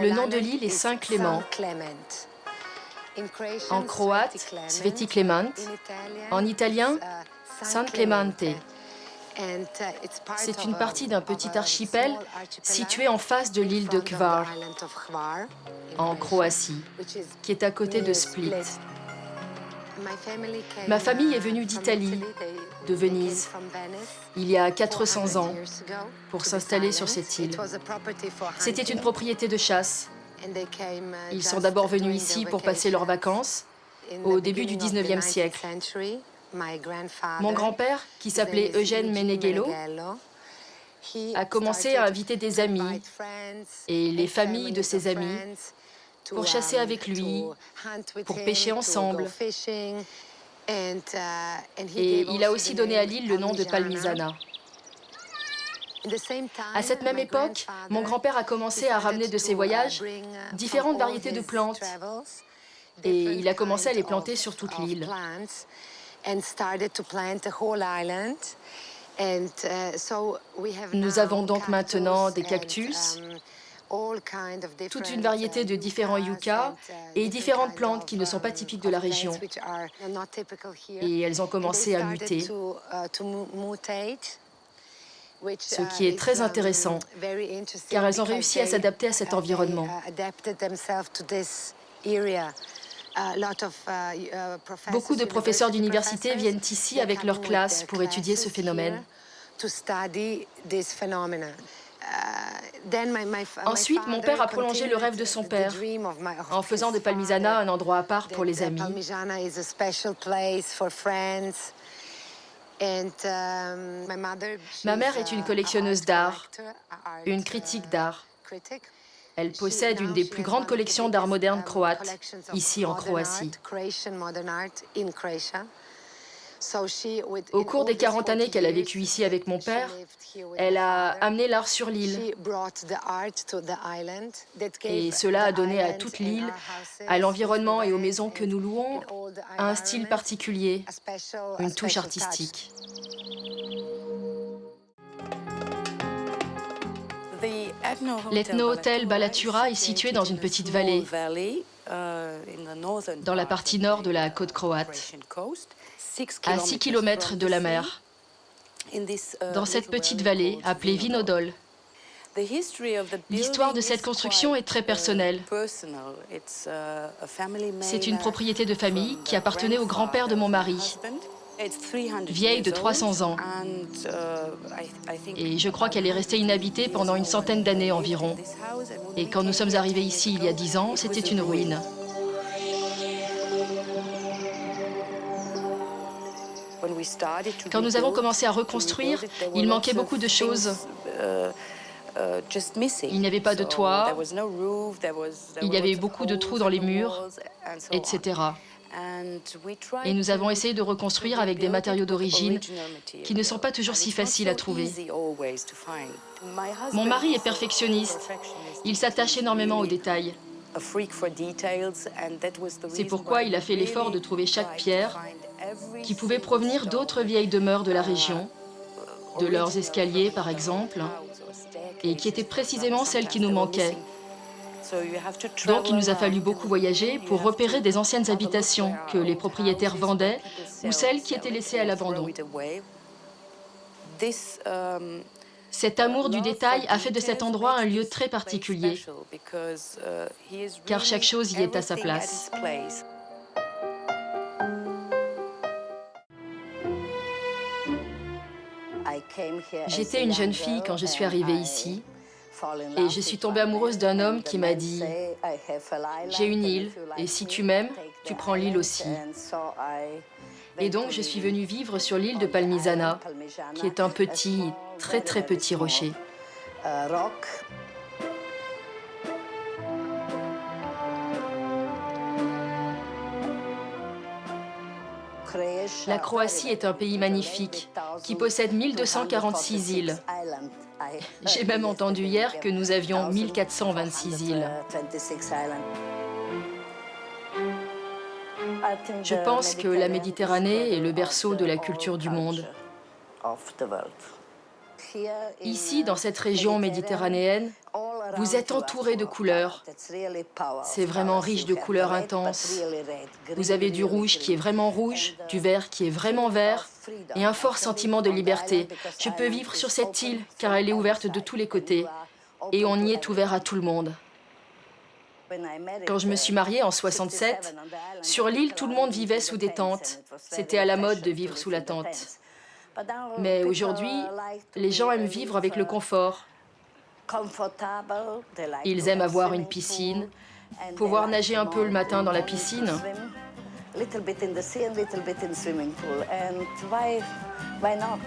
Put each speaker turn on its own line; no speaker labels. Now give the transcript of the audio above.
Le nom de l'île est Saint-Clément. En croate, Sveti Clement. En italien, San Clemente. C'est une partie d'un petit archipel situé en face de l'île de Hvar, en Croatie, qui est à côté de Split. Ma famille est venue d'Italie, de Venise, il y a 400 ans, pour s'installer sur cette île. C'était une propriété de chasse. Ils sont d'abord venus ici pour passer leurs vacances, au début du 19e siècle. Mon grand-père, qui s'appelait Eugène Meneghello, a commencé à inviter des amis et les familles de ses amis pour chasser avec lui, pour pêcher ensemble. Et il a aussi donné à l'île le nom de Palmisana. À cette même époque, mon grand-père a commencé à ramener de ses voyages différentes variétés de plantes et il a commencé à les planter sur toute l'île. Nous avons donc maintenant des cactus, toute une variété de différents yuccas et différentes plantes qui ne sont pas typiques de la région. Et elles ont commencé à muter, ce qui est très intéressant, car elles ont réussi à s'adapter à cet environnement. Beaucoup de professeurs d'université viennent ici avec leurs classes pour étudier ce phénomène. Ensuite, mon père a prolongé le rêve de son père en faisant de Palmisana un endroit à part pour les amis. Ma mère est une collectionneuse d'art, une critique d'art. Elle possède une des plus grandes collections d'art moderne croate, ici en Croatie. Au cours des 40 années qu'elle a vécu ici avec mon père, elle a amené l'art sur l'île. Et cela a donné à toute l'île, à l'environnement et aux maisons que nous louons, un style particulier, une touche artistique. L'ethno-hôtel Balatura est situé dans une petite vallée, dans la partie nord de la côte croate, à 6 km de la mer, dans cette petite vallée appelée Vinodol. L'histoire de cette construction est très personnelle. C'est une propriété de famille qui appartenait au grand-père de mon mari, vieille de 300 ans. Et je crois qu'elle est restée inhabitée pendant une centaine d'années environ. Et quand nous sommes arrivés ici il y a 10 ans, c'était une ruine. Quand nous avons commencé à reconstruire, il manquait beaucoup de choses. Il n'y avait pas de toit, il y avait beaucoup de trous dans les murs, etc. Et nous avons essayé de reconstruire avec des matériaux d'origine qui ne sont pas toujours si faciles à trouver. Mon mari est perfectionniste. Il s'attache énormément aux détails. C'est pourquoi il a fait l'effort de trouver chaque pierre qui pouvait provenir d'autres vieilles demeures de la région, de leurs escaliers par exemple, et qui étaient précisément celles qui nous manquaient. Donc il nous a fallu beaucoup voyager pour repérer des anciennes habitations que les propriétaires vendaient ou celles qui étaient laissées à l'abandon. Cet amour du détail a fait de cet endroit un lieu très particulier, car chaque chose y est à sa place. J'étais une jeune fille quand je suis arrivée ici et je suis tombée amoureuse d'un homme qui m'a dit « J'ai une île et si tu m'aimes, tu prends l'île aussi ». Et donc je suis venue vivre sur l'île de Palmisana, qui est un petit, très très petit rocher. La Croatie est un pays magnifique qui possède 1246 îles. J'ai même entendu hier que nous avions 1426 îles. Je pense que la Méditerranée est le berceau de la culture du monde. Ici, dans cette région méditerranéenne, Vous êtes entouré de couleurs. C'est vraiment riche de couleurs intenses. Vous avez du rouge qui est vraiment rouge, du vert qui est vraiment vert, et un fort sentiment de liberté. Je peux vivre sur cette île car elle est ouverte de tous les côtés, et on y est ouvert à tout le monde. Quand je me suis mariée en 67, sur l'île, tout le monde vivait sous des tentes. C'était à la mode de vivre sous la tente. Mais aujourd'hui, les gens aiment vivre avec le confort. Ils aiment avoir une piscine, pouvoir nager un peu le matin dans la piscine.
Little bit in the sea and little bit in swimming pool. And why not?